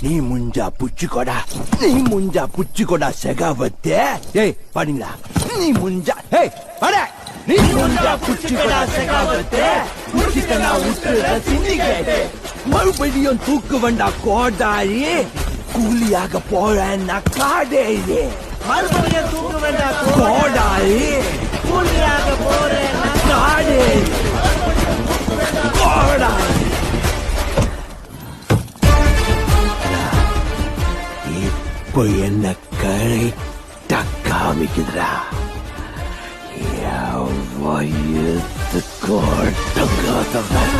நீ முஞ்சா புச்சிக்கோடா செகாவத்தே. ஏய் பாடிங்களா? நீ முஞ்சா நீ முஞ்சா புச்சிக்கோடா செகாவத்தே. புச்சிக்கனா உட்டுற சிண்டிகேட். மறுபடியும் தூக்கு வண்டா கோடாரி. கூலியாக போறேன்னா காடேரி. மறுபடியும் தூக்கு வண்டா கோடாரி. கூலியாக போறேன்னா காடேரி. கோடாரி. இப்போ என்ன கரெக்டா காமிக்குதுடா. வயது கோட்டங்காதவன்.